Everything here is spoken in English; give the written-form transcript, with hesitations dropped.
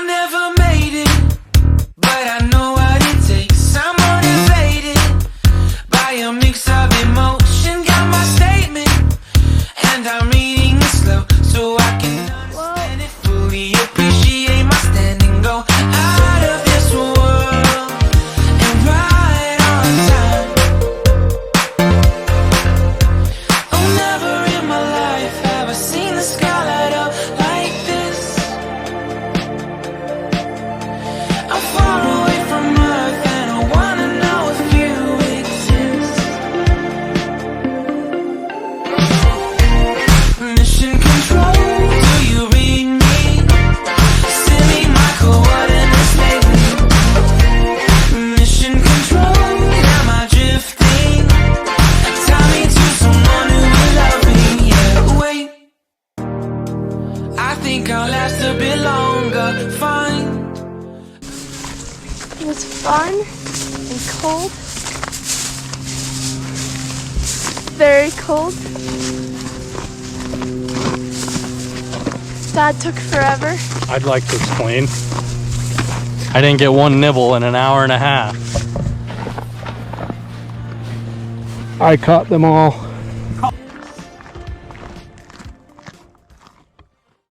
never made it, but I know what it takes. I'm motivated by a mix of emotion. Got my statement, and I'm reading it slow so I can understand it fully. Appreciate my standing, go out of this world and right on time. Oh, never in my life have I seen the sky light up like this. I'm far away from Earth and I wanna know if you exist. Mission control, do you read me? Send me my coordinates lately. Mission control, am I drifting? Tie me to someone who will love me. Yeah, wait, I think I'll last a bit longer. Fine. It was fun and cold. Very cold. That took forever. I'd like to explain. I didn't get one nibble in an hour and a half. I caught them all.